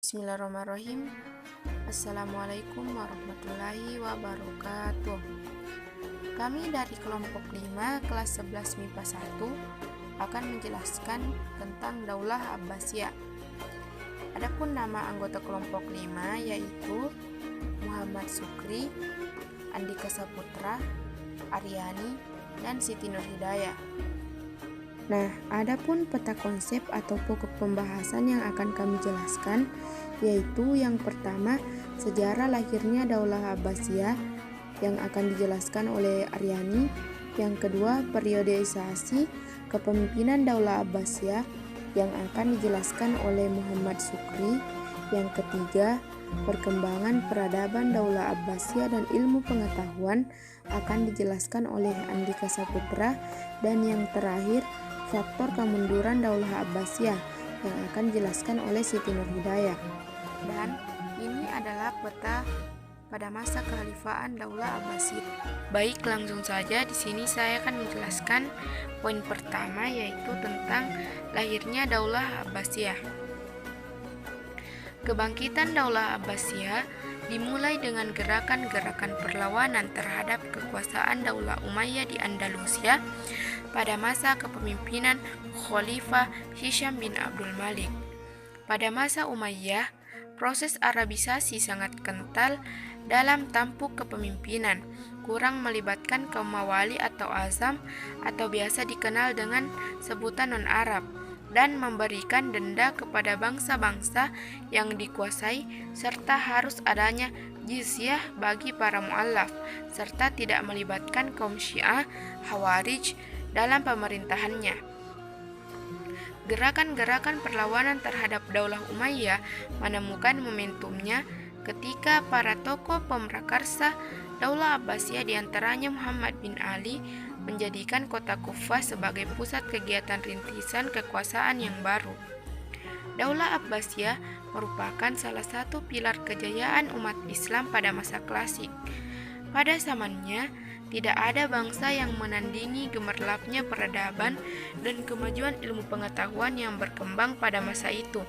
Bismillahirrahmanirrahim. Assalamualaikum warahmatullahi wabarakatuh. Kami dari kelompok 5 kelas 11 MIPA 1 akan menjelaskan tentang Daulah Abbasiyah. Adapun nama anggota kelompok 5 yaitu Muhammad Sukri, Andika Saputra, Aryani, dan Siti Nurhidayah. Nah, adapun peta konsep atau pokok pembahasan yang akan kami jelaskan yaitu yang pertama, sejarah lahirnya Daulah Abbasiyah yang akan dijelaskan oleh Aryani. Yang kedua, periodisasi kepemimpinan Daulah Abbasiyah yang akan dijelaskan oleh Muhammad Sukri. Yang ketiga, perkembangan peradaban Daulah Abbasiyah dan ilmu pengetahuan akan dijelaskan oleh Andika Saputra. Dan yang terakhir, faktor kemunduran Daulah Abbasiyah yang akan dijelaskan oleh Siti Nurhidayah. Dan ini adalah peta pada masa kekhalifahan Daulah Abbasiyah. Baik, langsung saja di sini saya akan menjelaskan poin pertama yaitu tentang lahirnya Daulah Abbasiyah. Kebangkitan Daulah Abbasiyah dimulai dengan gerakan-gerakan perlawanan terhadap kekuasaan Daulah Umayyah di Andalusia pada masa kepemimpinan Khalifah Hisham bin Abdul Malik. Pada masa Umayyah, proses Arabisasi sangat kental dalam tampuk kepemimpinan, kurang melibatkan kaum Mawali atau Azam atau biasa dikenal dengan sebutan non-Arab, dan memberikan denda kepada bangsa-bangsa yang dikuasai serta harus adanya jizyah bagi para mu'allaf serta tidak melibatkan kaum Syiah Khawarij dalam pemerintahannya. Gerakan-gerakan perlawanan terhadap Daulah Umayyah menemukan momentumnya ketika para tokoh pemrakarsa Daulah Abbasiyah diantaranya Muhammad bin Ali menjadikan kota Kufah sebagai pusat kegiatan rintisan kekuasaan yang baru. Daulah Abbasiyah merupakan salah satu pilar kejayaan umat Islam pada masa klasik. Pada zamannya, tidak ada bangsa yang menandingi gemerlapnya peradaban dan kemajuan ilmu pengetahuan yang berkembang pada masa itu,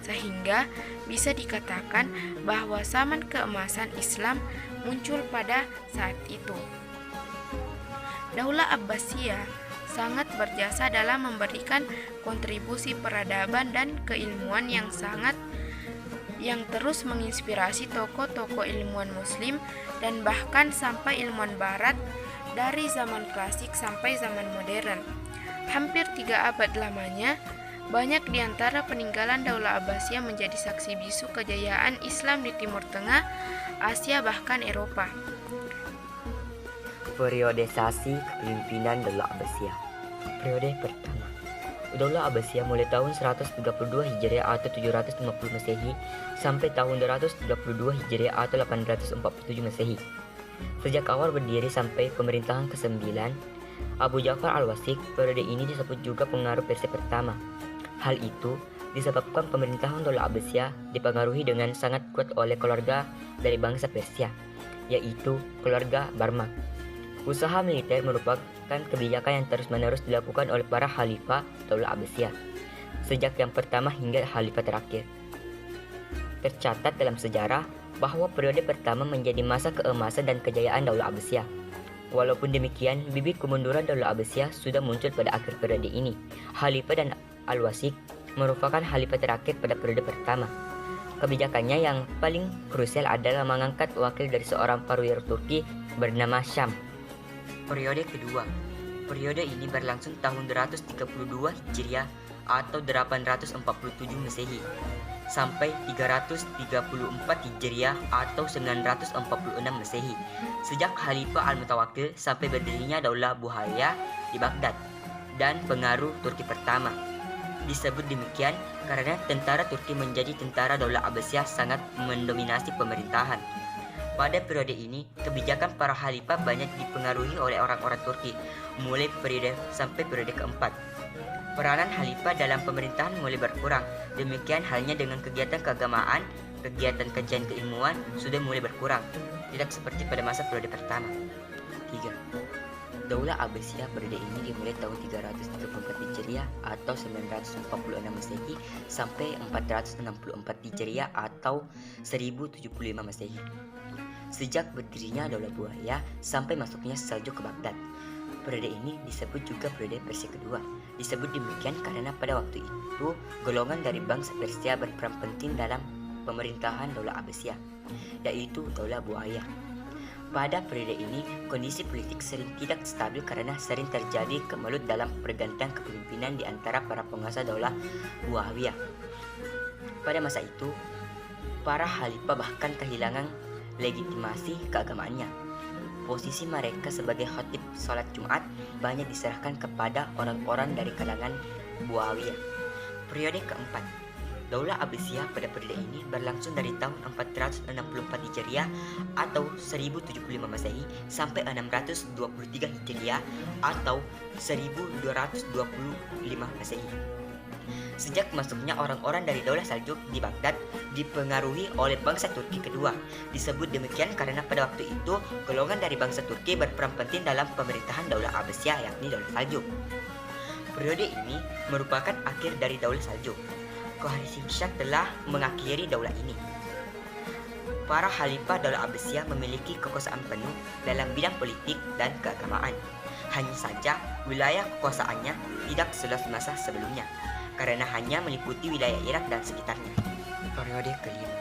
sehingga bisa dikatakan bahwa zaman keemasan Islam muncul pada saat itu. Daulah Abbasiyah sangat berjasa dalam memberikan kontribusi peradaban dan keilmuan yang terus menginspirasi tokoh-tokoh ilmuwan muslim dan bahkan sampai ilmuwan barat dari zaman klasik sampai zaman modern. Hampir 3 abad lamanya, banyak di antara peninggalan Daulah Abbasiyah menjadi saksi bisu kejayaan Islam di Timur Tengah, Asia bahkan Eropa. Periodisasi kepemimpinan Daulah Abbasiyah. Periode pertama, Daulah Abbasiyah mulai tahun 132 Hijriah atau 750 Masehi sampai tahun 232 Hijriah atau 847 Masehi. Sejak awal berdiri sampai pemerintahan ke-9 Abu Ja'far al-Wasiq, periode ini disebut juga pengaruh Persia pertama. Hal itu disebabkan pemerintahan Daulah Abbasiyah dipengaruhi dengan sangat kuat oleh keluarga dari bangsa Persia, yaitu keluarga Barmak. Usaha militer merupakan kebijakan yang terus-menerus dilakukan oleh para khalifah Daulah Abbasiyah, sejak yang pertama hingga khalifah terakhir. Tercatat dalam sejarah bahwa periode pertama menjadi masa keemasan dan kejayaan Daulah Abbasiyah. Walaupun demikian, bibit kemunduran Daulah Abbasiyah sudah muncul pada akhir periode ini. Khalifah dan Al-Wasiq merupakan khalifah terakhir pada periode pertama. Kebijakannya yang paling krusial adalah mengangkat wakil dari seorang perwira Turki bernama Syam. Periode kedua. Periode ini berlangsung tahun 232 Hijriah atau 847 Masehi sampai 334 Hijriah atau 946 Masehi. Sejak Khalifah Al-Mutawakkil sampai berdirinya Daulah Buhayyah di Baghdad dan pengaruh Turki pertama. Disebut demikian karena tentara Turki menjadi tentara Daulah Abbasiyah sangat mendominasi pemerintahan. Pada periode ini, kebijakan para khalifah banyak dipengaruhi oleh orang-orang Turki, mulai periode sampai periode keempat. Peranan khalifah dalam pemerintahan mulai berkurang. Demikian halnya dengan kegiatan keagamaan, kegiatan kajian keilmuan sudah mulai berkurang, tidak seperti pada masa periode pertama. 3. Daulah Abbasiyah periode ini dimulai tahun 334 Hijriah atau 946 Masehi sampai 464 Hijriah atau 1075 Masehi. Sejak berdirinya Daulah Buaya sampai masuknya Saljuk ke Baghdad. Periode ini disebut juga periode Persia kedua. Disebut demikian karena pada waktu itu golongan dari bangsa Persia berperan penting dalam pemerintahan Daulah Abbasiyah, yaitu Daulah Buaya. Pada periode ini, kondisi politik sering tidak stabil karena sering terjadi kemelut dalam pergantian kepemimpinan di antara para penguasa Daulah Buawiyah. Pada masa itu, para khalifah bahkan kehilangan legitimasi keagamaannya. Posisi mereka sebagai khatib sholat Jumat banyak diserahkan kepada orang-orang dari kalangan Buawiyah. Periode keempat, Daulah Abbasiyah pada periode ini berlangsung dari tahun 464 Hijriah atau 1075 Masehi sampai 623 Hijriah atau 1225 Masehi. Sejak masuknya orang-orang dari Daulah Saljuk di Baghdad dipengaruhi oleh bangsa Turki kedua. Disebut demikian karena pada waktu itu golongan dari bangsa Turki berperan penting dalam pemerintahan Daulah Abbasiyah, yakni Daulah Saljuk. Periode ini merupakan akhir dari Daulah Saljuk. Khawarizm Shah telah mengakhiri daulah ini. Para khalifah Daulah Abbasiyah memiliki kekuasaan penuh dalam bidang politik dan keagamaan. Hanya saja wilayah kekuasaannya tidak seluas masa sebelumnya, karena hanya meliputi wilayah Irak dan sekitarnya. Periode kelima.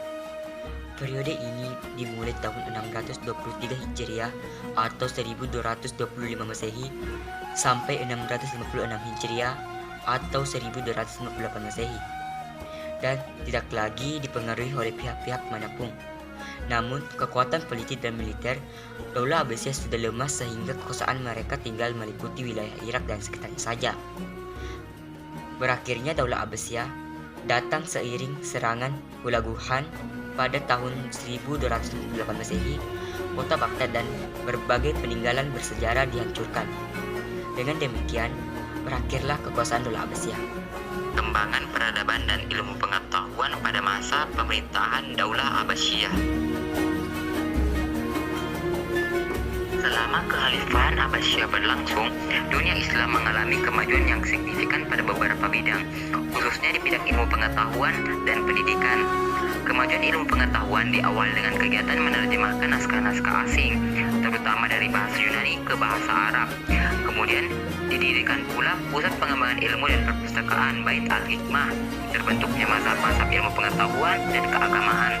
Periode ini dimulai tahun 623 Hijriah atau 1225 Masehi sampai 656 Hijriah atau 1258 Masehi. Dan tidak lagi dipengaruhi oleh pihak-pihak manapun. Namun, kekuatan politik dan militer Daulah Abbasiyah sudah lemah sehingga kekuasaan mereka tinggal meliputi wilayah Irak dan sekitarnya saja. Berakhirnya Daulah Abbasiyah datang seiring serangan Hulaguhan pada tahun 1208 Masehi. Kota Baghdad dan berbagai peninggalan bersejarah dihancurkan. Dengan demikian, berakhirlah kekuasaan Daulah Abbasiyah. Perkembangan peradaban dan ilmu pengetahuan pada masa pemerintahan Daulah Abbasiyah. Selama kekhalifahan Abbasiyah berlangsung, dunia Islam mengalami kemajuan yang signifikan pada beberapa bidang, khususnya di bidang ilmu pengetahuan dan pendidikan. Kemajuan ilmu pengetahuan diawali dengan kegiatan menerjemahkan naskah-naskah asing, terutama dari bahasa Yunani ke bahasa Arab. Kemudian didirikan pula pusat pengembangan ilmu dan perpustakaan Bait al-Hikmah, terbentuknya mazhab-mazhab ilmu pengetahuan dan keagamaan.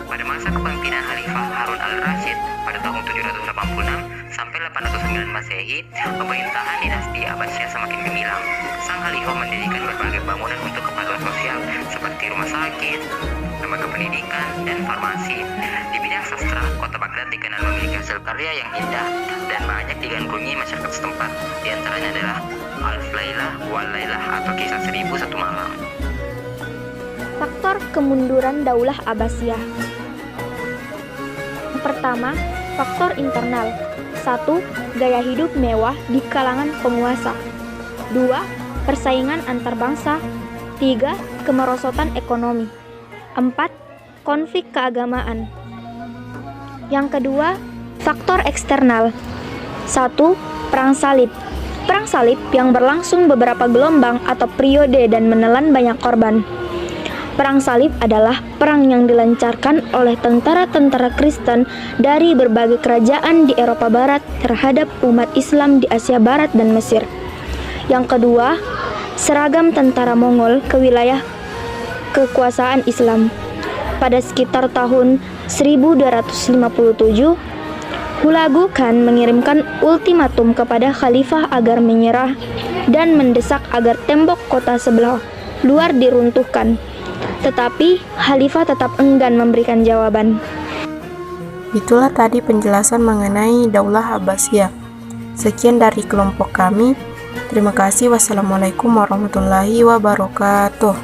Pada masa kepemimpinan Khalifah Harun al-Rasyid pada tahun 786 sampai 809 Masehi, pemerintahan dinasti Abbasiyah semakin gemilang. Sang Khalifah mendirikan berbagai bangunan untuk keperluan sosial seperti rumah sakit, lembaga pendidikan, dan farmasi. Di bidang sastra, kota Baghdad dikenal memiliki hasil karya yang indah dan banyak digandrungi masyarakat setempat. Di antaranya adalah Alf Lailah wal Lailah atau kisah 1001 malam. Faktor kemunduran Daulah Abbasiyah. Pertama, faktor internal. 1. Gaya hidup mewah di kalangan penguasa. 2. Persaingan antar bangsa. 3. Kemerosotan ekonomi. 4. Konflik keagamaan. Yang kedua, faktor eksternal. 1. Perang salib. Perang salib yang berlangsung beberapa gelombang atau periode dan menelan banyak korban. Perang salib adalah perang yang dilancarkan oleh tentara-tentara Kristen dari berbagai kerajaan di Eropa Barat terhadap umat Islam di Asia Barat dan Mesir. Yang kedua, seragam tentara Mongol ke wilayah kekuasaan Islam. Pada sekitar tahun 1257, Hulagu Khan mengirimkan ultimatum kepada Khalifah agar menyerah dan mendesak agar tembok kota sebelah luar diruntuhkan. Tetapi Khalifah tetap enggan memberikan jawaban. Itulah tadi penjelasan mengenai Daulah Abbasiyah. Sekian dari kelompok kami. Terima kasih. Wassalamualaikum warahmatullahi wabarakatuh.